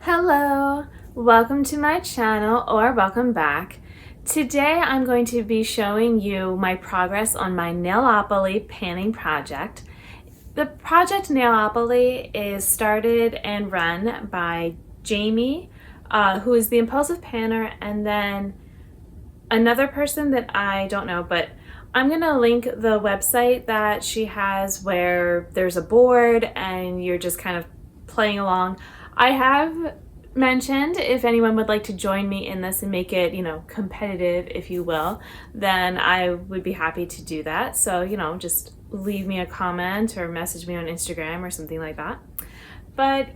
Hello, welcome to my channel or welcome back. Today I'm going to be showing you my progress on my Nailopoly painting project. The project Nailopoly is started and run by Jami, who is the impulsive painter, and then another person that I don't know, but I'm gonna link the website that she has where there's a board and you're just kind of playing along. I have mentioned if anyone would like to join me in this and make it, competitive, if you will, then I would be happy to do that. So, just leave me a comment or message me on Instagram or something like that. But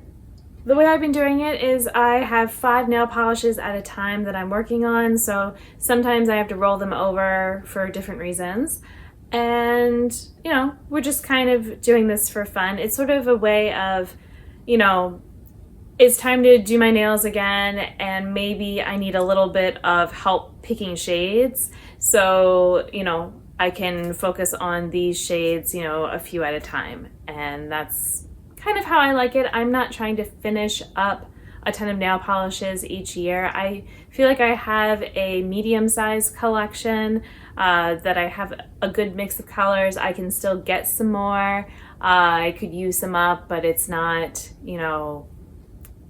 the way I've been doing it is I have 5 nail polishes at a time that I'm working on, so sometimes I have to roll them over for different reasons. And, we're just kind of doing this for fun. It's sort of a way of, it's time to do my nails again, and maybe I need a little bit of help picking shades. So, I can focus on these shades, a few at a time. And that's kind of how I like it. I'm not trying to finish up a ton of nail polishes each year. I feel like I have a medium-sized collection, that I have a good mix of colors. I can still get some more. I could use some up, but it's not,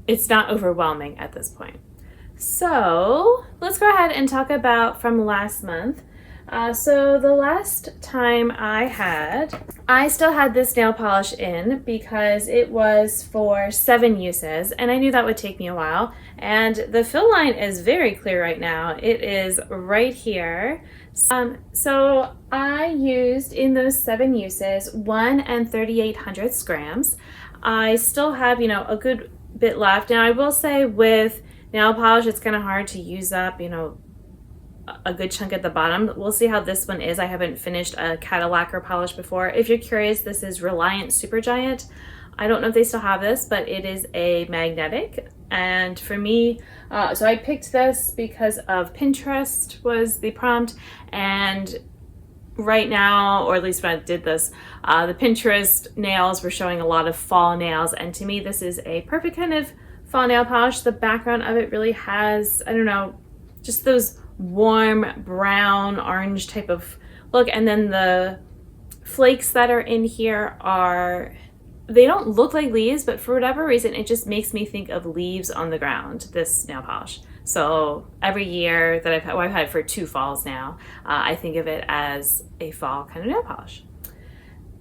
it's not overwhelming at this point. So let's go ahead and talk about from last month. So the last time I still had this nail polish in because it was for 7 uses, and I knew that would take me a while. And the fill line is very clear right now. It is right here. So I used in those 7 uses 1 3/800 grams. I still have, a good bit left. Now I will say with nail polish, it's kind of hard to use up, a good chunk at the bottom. We'll see how this one is. I haven't finished a Cadillac polish before. If you're curious, this is Reliant Supergiant. I don't know if they still have this, but it is a magnetic. And for me, so I picked this because of Pinterest was the prompt. And right now, or at least when I did this, the Pinterest nails were showing a lot of fall nails. And to me, this is a perfect kind of fall nail polish. The background of it really has, I don't know, just those warm brown orange type of look. And then the flakes that are in here they don't look like leaves, but for whatever reason, it just makes me think of leaves on the ground, this nail polish. So every year that I've had for 2 falls now, I think of it as a fall kind of nail polish.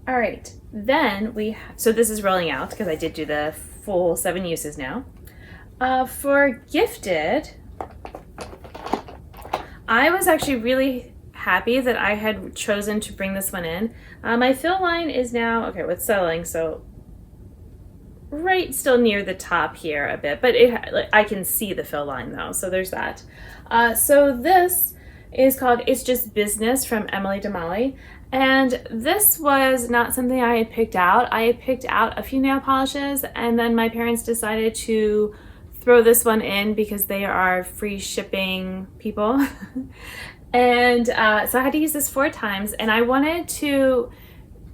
All right, then so this is rolling out because I did do the full 7 uses now. For gifted, I was actually really happy that I had chosen to bring this one in. My fill line is now, okay, with settling, so right still near the top here a bit, but I can see the fill line though, so there's that. So this is called It's Just Business from Emily Damali, and this was not something I had picked out. I had picked out a few nail polishes, and then my parents decided to throw this one in because they are free shipping people. And so I had to use this 4 times, and I wanted to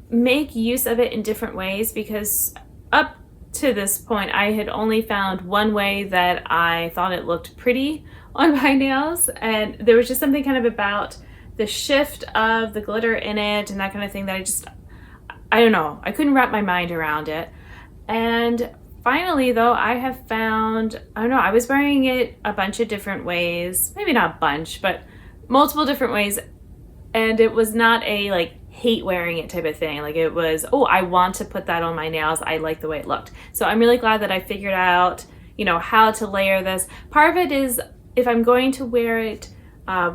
make use of it in different ways because up to this point I had only found one way that I thought it looked pretty on my nails, and there was just something kind of about the shift of the glitter in it and that kind of thing that I don't know, I couldn't wrap my mind around it. And finally, though, I have found, I don't know, I was wearing it a bunch of different ways, maybe not a bunch, but multiple different ways, and it was not a hate wearing it type of thing. Like it was, oh, I want to put that on my nails. I like the way it looked. So I'm really glad that I figured out, how to layer this. Part of it is if I'm going to wear it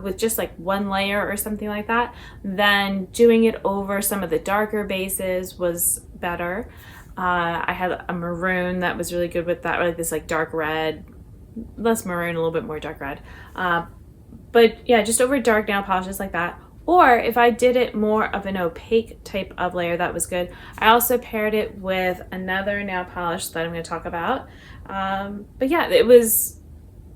with just one layer or something like that, then doing it over some of the darker bases was better. I had a maroon that was really good with that, or this dark red, less maroon, a little bit more dark red. But yeah, just over dark nail polishes like that. Or if I did it more of an opaque type of layer, that was good. I also paired it with another nail polish that I'm going to talk about. But yeah, it was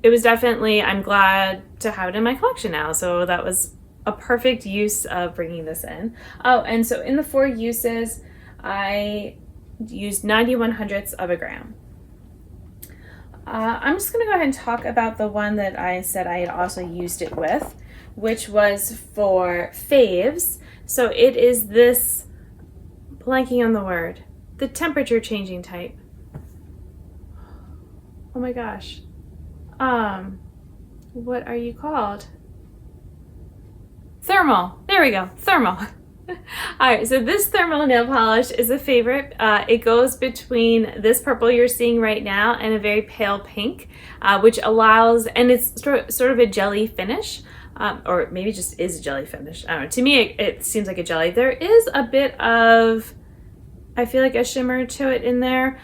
definitely, I'm glad to have it in my collection now. So that was a perfect use of bringing this in. Oh, and so in the 4 uses, I used 91/100ths of a gram. I'm just going to go ahead and talk about the one that I said I had also used it with, which was for faves. So it is this, blanking on the word, the temperature changing type. Oh my gosh. What are you called? Thermal. There we go. Thermal. All right, so this thermal nail polish is a favorite. It goes between this purple you're seeing right now and a very pale pink, which allows, and it's sort of a jelly finish, or maybe just is a jelly finish. I don't know. To me, it seems like a jelly. There is a bit of, I feel like, a shimmer to it in there,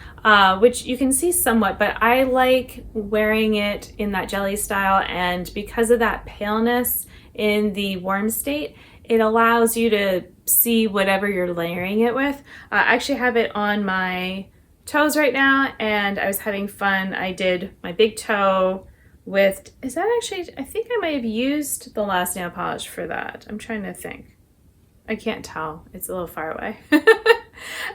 which you can see somewhat, but I like wearing it in that jelly style, and because of that paleness in the warm state, it allows you to see whatever you're layering it with. I actually have it on my toes right now, and I was having fun. I did my big toe with, is that actually, I think I might have used the last nail polish for that. I'm trying to think. I can't tell. It's a little far away.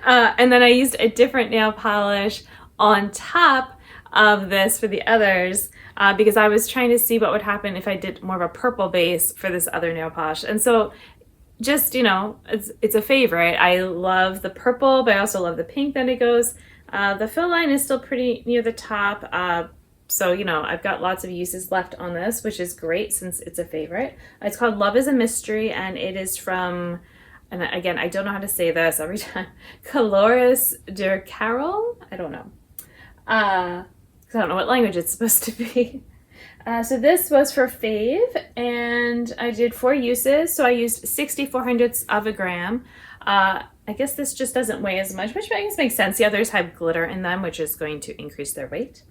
And then I used a different nail polish on top of this for the others, because I was trying to see what would happen if I did more of a purple base for this other nail polish. And so just, you know, it's a favorite. I love the purple, but I also love the pink that it goes. The fill line is still pretty near the top. So, you know, I've got lots of uses left on this, which is great since it's a favorite. It's called Love is a Mystery, and it is from, and again, I don't know how to say this every time, Colores de Carol? I don't know. I don't know what language it's supposed to be. So this was for fave, and I did 4 uses. So I used 64 hundredths of a gram. I guess this just doesn't weigh as much, which I guess makes sense. The others have glitter in them, which is going to increase their weight.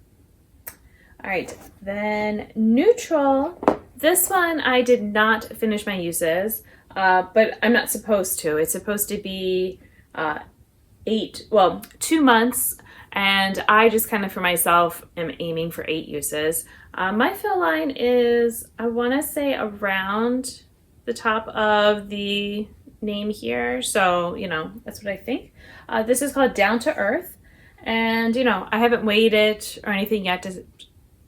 All right, then neutral. This one I did not finish my uses, but I'm not supposed to. It's supposed to be 2 months. And I just kind of, for myself, am aiming for 8 uses. My fill line is, I want to say, around the top of the name here. So, you know, that's what I think. This is called Down to Earth. And, you know, I haven't weighed it or anything yet to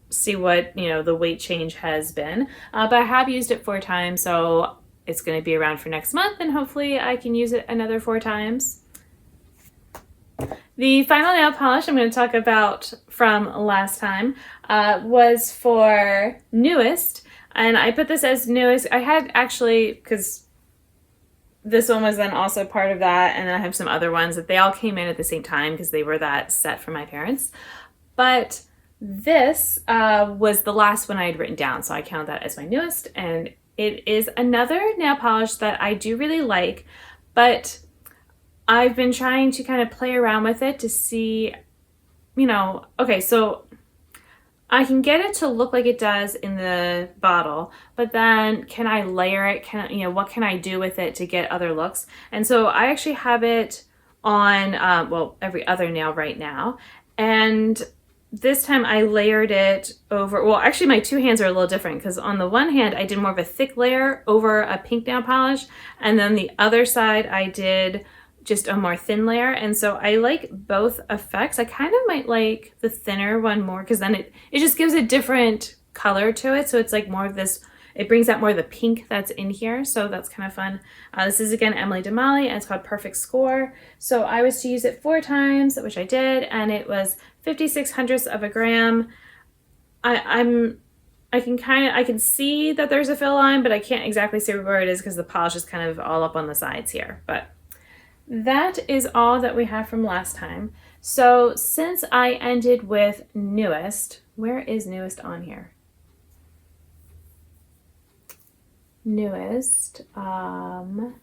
see what, you know, the weight change has been. But I have used it 4 times, so it's going to be around for next month. And hopefully I can use it another 4 times. The final nail polish I'm going to talk about from last time was for Newest, and I put this as Newest. I had actually, because this one was then also part of that, and then I have some other ones that they all came in at the same time because they were that set from my parents. But this was the last one I had written down, so I count that as my Newest, and it is another nail polish that I do really like, but I've been trying to kind of play around with it to see, you know, okay, so I can get it to look like it does in the bottle, but then can I layer it? You know, what can I do with it to get other looks? And so I actually have it on, well, every other nail right now. And this time I layered it over, well, actually my 2 hands are a little different because on the one hand, I did more of a thick layer over a pink nail polish. And then the other side, I did just a more thin layer. And so I like both effects. I kind of might like the thinner one more because then it just gives a different color to it. So it's like more of this, it brings out more of the pink that's in here. So that's kind of fun. This is again Emily Damali, and it's called Perfect Score. So I was to use it 4 times, which I did, and it was 56 hundredths of a gram. I can see that there's a fill line, but I can't exactly see where it is because the polish is kind of all up on the sides here. But that is all that we have from last time. So since I ended with Newest, where is Newest on here? Newest, oh,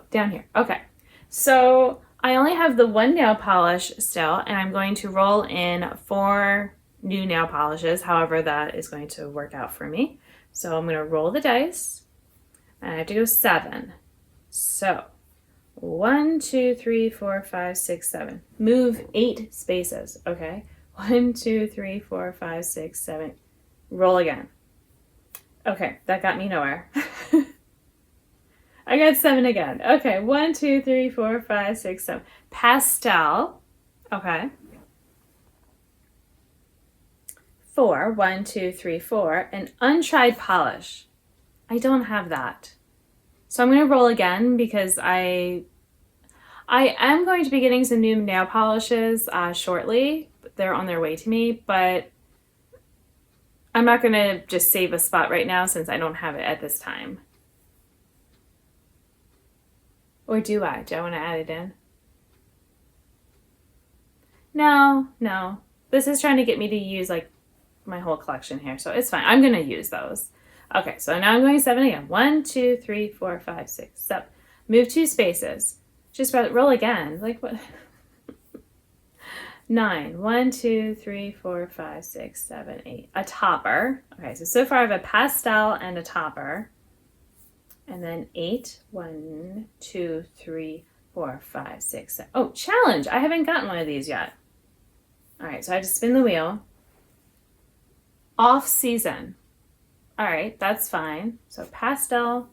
down here. Okay. So I only have the 1 nail polish still, and I'm going to roll in 4 new nail polishes, however that is going to work out for me. So I'm going to roll the dice, and I have to go 7. So 1, 2, 3, 4, 5, 6, 7. Move 8 spaces. Okay. 1, 2, 3, 4, 5, 6, 7. Roll again. Okay, that got me nowhere. I got 7 again. Okay, 1, 2, 3, 4, 5, 6, 7. Pastel. Okay. 4, 1, 2, 3, 4, an untried polish. I don't have that. So I'm going to roll again because I am going to be getting some new nail polishes shortly. They're on their way to me, but I'm not going to just save a spot right now since I don't have it at this time. Or do I? Do I want to add it in? No. This is trying to get me to use like my whole collection here, so it's fine. I'm going to use those. Okay, so now I'm going 7 again. 1, 2, 3, 4, 5, 6, 7. Move 2 spaces. Just roll again. Like what? 9. 1, 2, 3, 4, 5, 6, 7, 8. A topper. Okay, so far I have a pastel and a topper. And then 8. 1, 2, 3, 4, 5, 6, 7. Oh, challenge! I haven't gotten one of these yet. All right, so I have to spin the wheel. Off season. All right, that's fine. So pastel,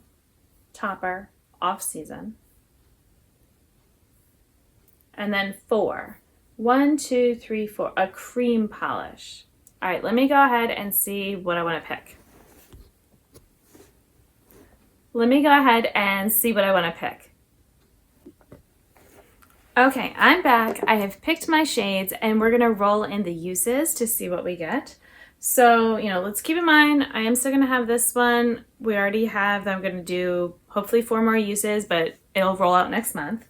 topper, off season. And then 4. 1, 2, 3, 4. A cream polish. All right, let me go ahead and see what I want to pick. Okay, I'm back. I have picked my shades and we're gonna roll in the uses to see what we get. So, let's keep in mind, I am still gonna have this one. We already have that I'm gonna do hopefully 4 more uses, but it'll roll out next month.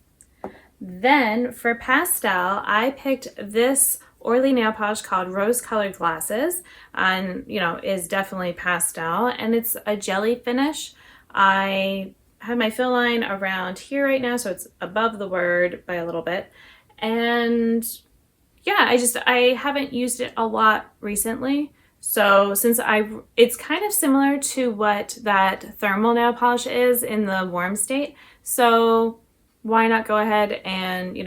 Then for pastel, I picked this oily nail polish called Rose Colored Glasses, and is definitely pastel, and it's a jelly finish. I have my fill line around here right now, so it's above the word by a little bit. And yeah, I haven't used it a lot recently. So it's kind of similar to what that thermal nail polish is in the warm state. So why not go ahead and,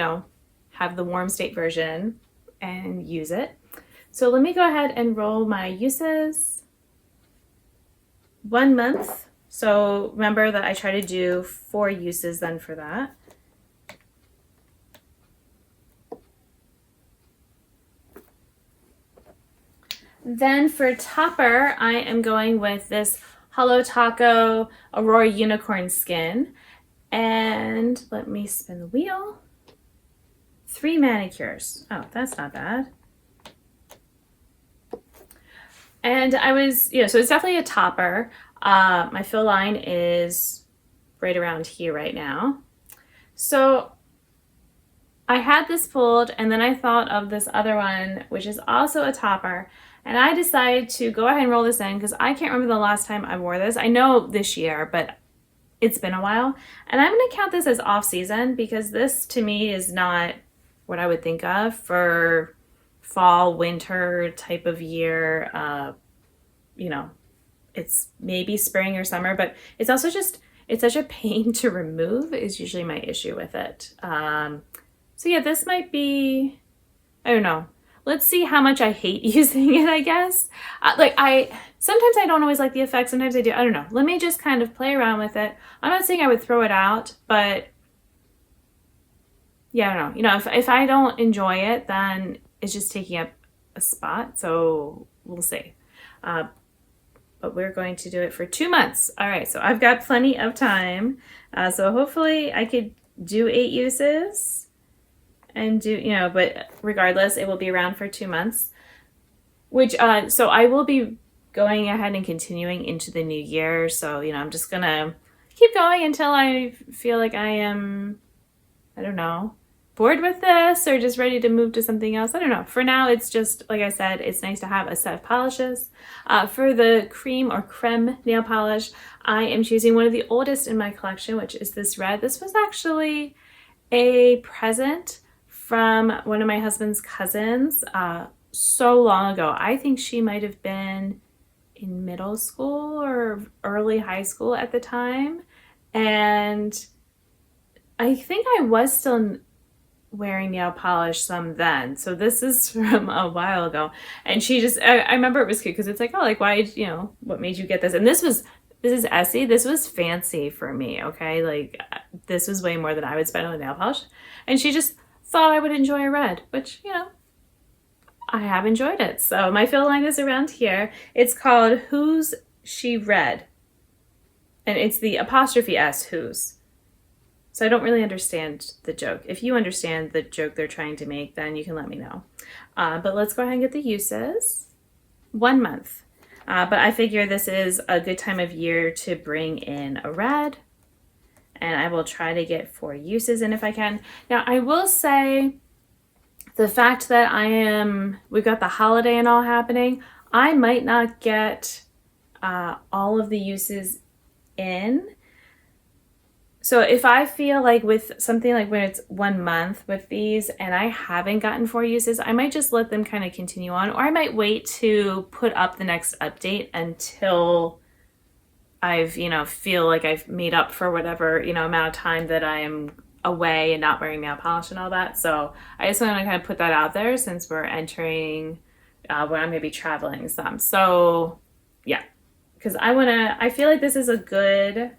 have the warm state version and use it. So let me go ahead and roll my uses. 1 month. So remember that I try to do 4 uses then for that. Then for topper, I am going with this Holo Taco Aurora Unicorn Skin. And let me spin the wheel. 3 manicures. Oh, that's not bad. And I was, so it's definitely a topper. My fill line is right around here right now. So I had this pulled and then I thought of this other one, which is also a topper. And I decided to go ahead and roll this in because I can't remember the last time I wore this. I know this year, but it's been a while. And I'm going to count this as off season because this to me is not what I would think of for fall, winter type of year. It's maybe spring or summer, but it's also it's such a pain to remove is usually my issue with it. So yeah, this might be, I don't know. Let's see how much I hate using it, I guess. Sometimes I don't always like the effect. Sometimes I do. I don't know. Let me just kind of play around with it. I'm not saying I would throw it out, but yeah, I don't know. If I don't enjoy it, then it's just taking up a spot. So we'll see. But we're going to do it for 2 months. All right, so I've got plenty of time. So hopefully I could do 8 uses and do, but regardless, it will be around for 2 months. So I will be going ahead and continuing into the new year. So, I'm just gonna keep going until I feel like I am, I don't know, bored with this or just ready to move to something else. I don't know. For now, it's just, like I said, it's nice to have a set of polishes. For the cream or creme nail polish, I am choosing one of the oldest in my collection, which is this red. This was actually a present from one of my husband's cousins so long ago. I think she might have been in middle school or early high school at the time. And I think I was still wearing nail polish some then. So this is from a while ago. And she just, I remember it was cute because it's like, oh, like why, what made you get this? And this is Essie. This was fancy for me, okay? Like this was way more than I would spend on a nail polish. And she just thought I would enjoy a red, which, I have enjoyed it. So my fill line is around here. It's called Who's She Read? And it's the apostrophe S, whose. So I don't really understand the joke. If you understand the joke they're trying to make, then you can let me know. But let's go ahead and get the uses. 1 month. But I figure this is a good time of year to bring in a red. And I will try to get 4 uses in if I can. Now I will say the fact that we've got the holiday and all happening, I might not get all of the uses in. So if I feel like with something like when it's 1 month with these and I haven't gotten 4 uses, I might just let them kind of continue on, or I might wait to put up the next update until I've, feel like I've made up for whatever, amount of time that I am away and not wearing nail polish and all that. So I just want to kind of put that out there since we're entering when I'm going to be traveling some. So yeah, because I feel like this is a good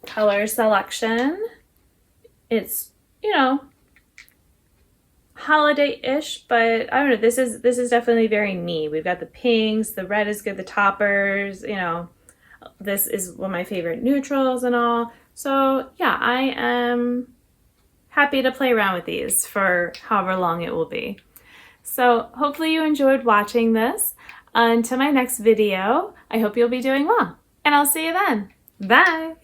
color selection. It's, holiday-ish, but I don't know, this is definitely very me. We've got the pinks, the red is good, the toppers, this is one of my favorite neutrals and all. So yeah, I am happy to play around with these for however long it will be. So hopefully you enjoyed watching this. Until my next video, I hope you'll be doing well, and I'll see you then. Bye!